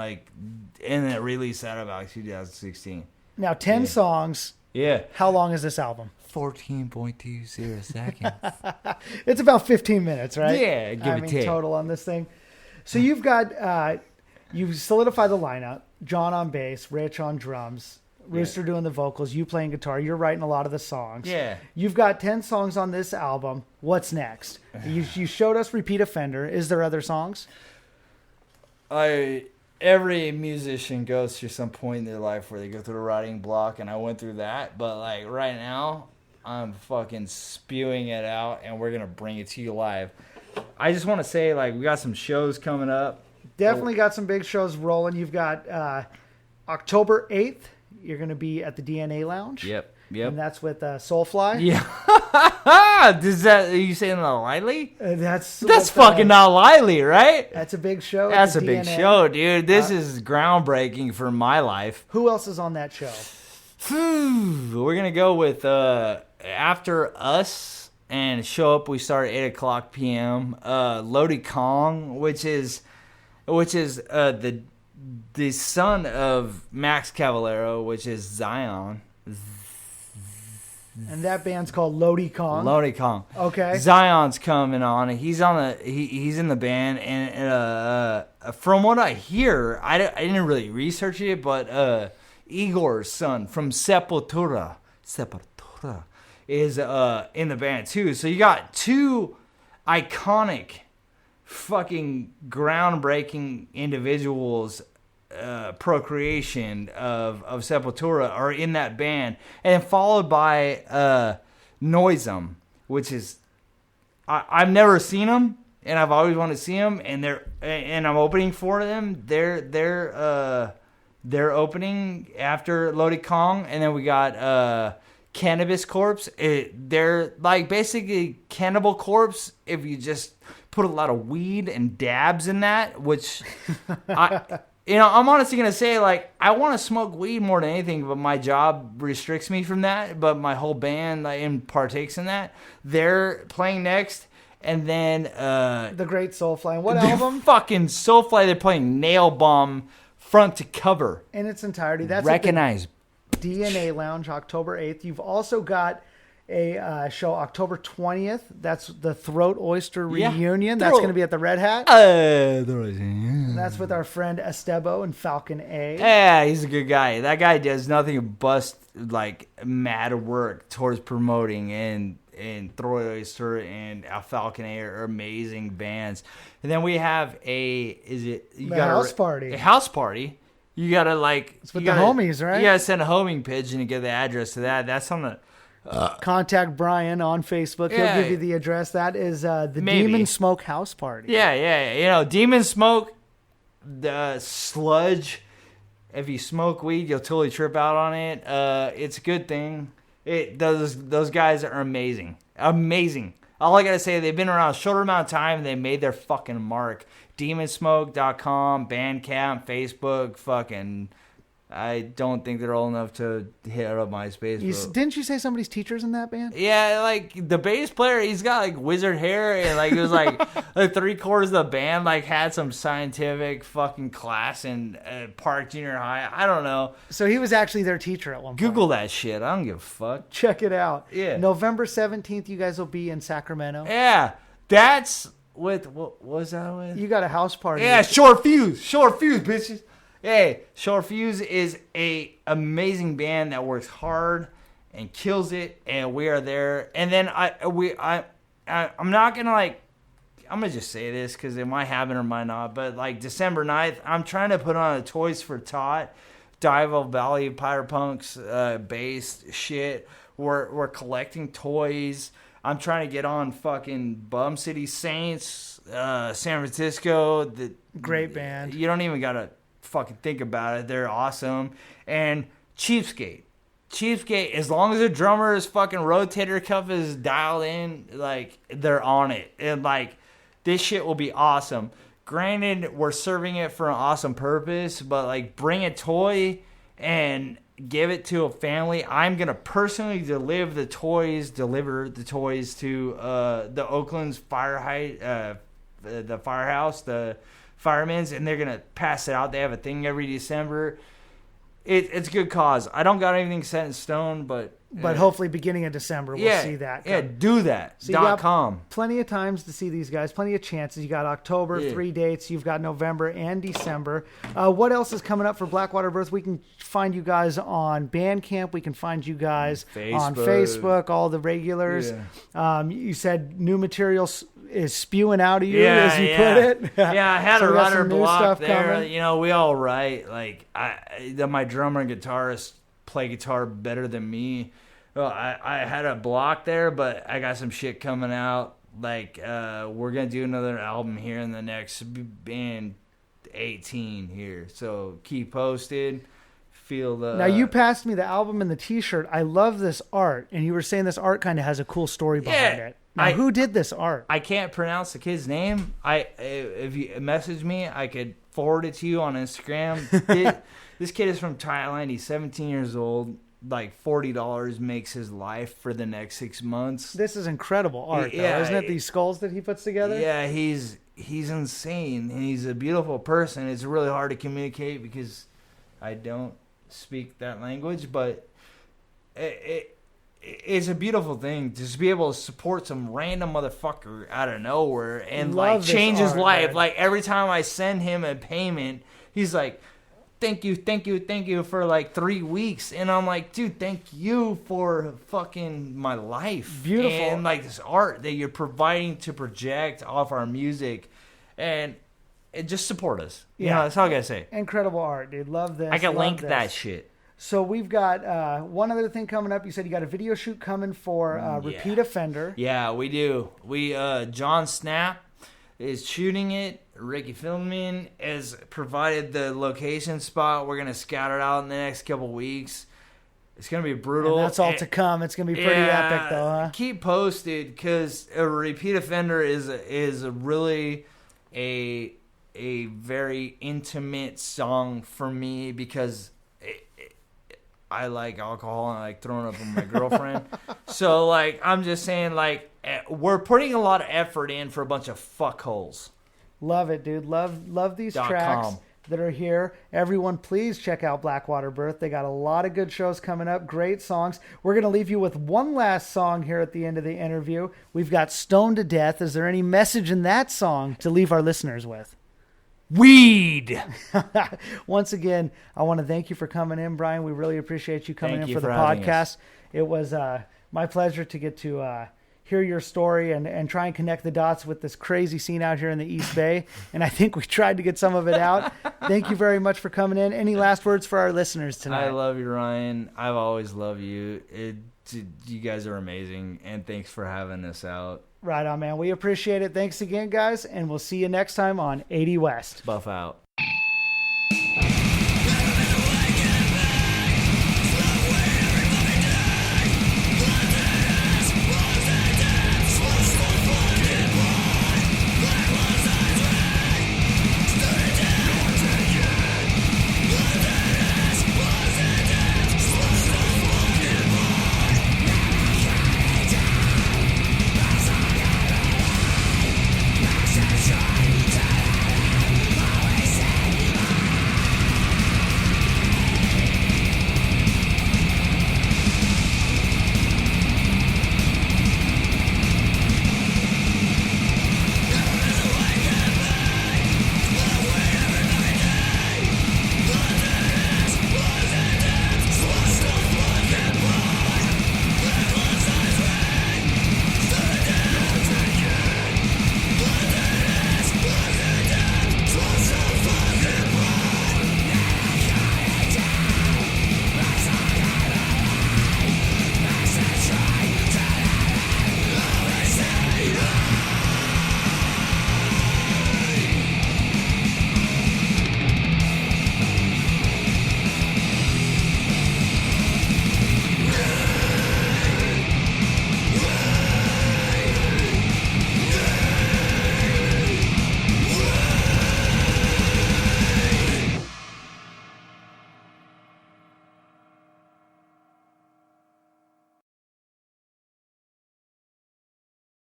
then released that about 2016. Now 10 songs. Yeah. How long is this album? 14.20 seconds. It's about 15 minutes, right? Yeah, give or take. Total on this thing. So you've got, you've solidified the lineup. John on bass, Rich on drums, Rooster doing the vocals, you playing guitar. You're writing a lot of the songs. Yeah. You've got 10 songs on this album. What's next? You showed us Repeat Offender. Is there other songs? Every musician goes through some point in their life where they go through a writing block, and I went through that. But like right now, I'm fucking spewing it out, and we're gonna bring it to you live. I just want to say, like, we got some shows coming up. Definitely got some big shows rolling. You've got October 8th. You're gonna be at the DNA Lounge. Yep. And that's with Soulfly. Yeah. Does that? Are you saying that lightly? That's fucking not lightly, right? That's a big show. That's a big show, dude. This is groundbreaking for my life. Who else is on that show? We're gonna go with After Us, and show up. We start at 8:00 p.m. Lodi Kong, which is the son of Max Cavalero, which is Zion. And that band's called Lodi Kong. Lodi Kong. Okay. Zion's coming on. He's he's in the band, and from what I hear, I didn't really research it, but Igor's son from Sepultura is in the band too. So you got two iconic, fucking groundbreaking individuals. Procreation of Sepultura are in that band, and followed by Noisem, which is I've never seen them, and I've always wanted to see them, and I'm opening for them. They're opening after Lodi Kong, and then we got Cannabis Corpse. They're like basically Cannibal Corpse if you just put a lot of weed and dabs in that, which I'm honestly going to say, like, I want to smoke weed more than anything, but my job restricts me from that. But my whole band partakes in that. They're playing next. And then... The Great Soulfly. What album? Fucking Soulfly. They're playing Nail Bomb. front to cover. In its entirety. That's Recognize. DNA Lounge, October 8th. You've also got a show October 20th. That's the Throat Oyster Reunion. That's going to be at the Red Hat. That's with our friend Estebo and Falcon A. Yeah, he's a good guy. That guy does nothing but bust like mad work towards promoting, and Throat Oyster and Falcon A are amazing bands. And then we have a house party. A house party. You gotta like it's with the homies, right? You gotta send a homing pigeon and get the address to that. That's on the contact Brian on Facebook. He'll give you the address. That is the Demon Smoke house party. Yeah. You know, Demon Smoke, the sludge. If you smoke weed, you'll totally trip out on it. It's a good thing. Those guys are amazing. Amazing. All I gotta say, they've been around a shorter amount of time and they made their fucking mark. Demonsmoke.com, Bandcamp, Facebook, fucking. I don't think they're old enough to hit up MySpace. Didn't you say somebody's teacher's in that band? Yeah, like the bass player, he's got like wizard hair, and like it was like 3/4 of the band like had some scientific fucking class in Park Junior High. I don't know. So he was actually their teacher at one point. Google that shit. I don't give a fuck. Check it out. Yeah. November 17th, you guys will be in Sacramento. Yeah, that's with what was that with? You got a house party. Yeah, Short Fuse, bitches. Hey, Short Fuse is a amazing band that works hard and kills it, and we are there. And then I'm not gonna like, I'm gonna just say this because it might happen or might not. But like December 9th, I'm trying to put on a Toys for Tot, Dival Valley Pyre Punks based shit. We're collecting toys. I'm trying to get on fucking Bum City Saints, San Francisco. Great band. You don't even gotta fucking think about it. They're awesome. And Cheapskate, as long as the drummer's fucking rotator cuff is dialed in, like they're on it, and like this shit will be awesome. Granted, we're serving it for an awesome purpose, but like bring a toy and give it to a family. I'm gonna personally deliver the toys to the Oakland's the firehouse, the firemen's, and they're gonna pass it out. They have a thing every December. It's a good cause. I don't got anything set in stone, but hopefully beginning of December we'll see that. Yeah, do that. So .com. Plenty of times to see these guys. Plenty of chances. You got October, 3 dates. You've got November and December. What else is coming up for Blackwater Birth? We can find you guys on Bandcamp. We can find you guys on Facebook. All the regulars. Yeah. You said new materials is spewing out of you, as you put it. Yeah, I had a writer block there. Coming. You know, we all write. Like, my drummer and guitarist play guitar better than me. Well, I had a block there, but I got some shit coming out. Like, we're going to do another album here in the next 18 here. So keep posted. Now, you passed me the album and the T-shirt. I love this art, and you were saying this art kind of has a cool story behind it. Now, who did this art? I can't pronounce the kid's name. If you message me, I could forward it to you on Instagram. This kid is from Thailand. He's 17 years old. Like $40 makes his life for the next 6 months. This is incredible art, though, isn't it? These skulls that he puts together. Yeah, he's insane, and he's a beautiful person. It's really hard to communicate because I don't speak that language, but it's a beautiful thing to just be able to support some random motherfucker out of nowhere and like change his life. Man. Like every time I send him a payment, he's like, thank you for like 3 weeks. And I'm like, dude, thank you for fucking my life. Beautiful. And like this art that you're providing to project off our music, and just support us. You know, that's all I gotta say. Incredible art, dude. Love this. I can link that shit. So we've got one other thing coming up. You said you got a video shoot coming for Repeat Offender. Yeah, we do. John Snap is shooting it. Ricky Filming has provided the location spot. We're gonna scout it out in the next couple weeks. It's gonna be brutal. And that's all to come. It's gonna be pretty epic, though, huh? Keep posted, because a Repeat Offender is really a very intimate song for me, because I like alcohol and I like throwing up with my girlfriend. So, like, I'm just saying, like, we're putting a lot of effort in for a bunch of fuckholes. Love it, dude. Love these tracks. that are here. Everyone, please check out Blackwater Birth. They got a lot of good shows coming up, great songs. We're going to leave you with one last song here at the end of the interview. We've got Stoned to Death. Is there any message in that song to leave our listeners with? Weed! Once again, I want to thank you for coming in, Brian. We really appreciate you coming in for the podcast. It was my pleasure to get to hear your story and try and connect the dots with this crazy scene out here in the East Bay. And I think we tried to get some of it out. Thank you very much for coming in. Any last words for our listeners tonight? I love you, Ryan. I've always loved you. You guys are amazing, and thanks for having us out. Right on, man. We appreciate it. Thanks again, guys, and we'll see you next time on 80 West. Buff out.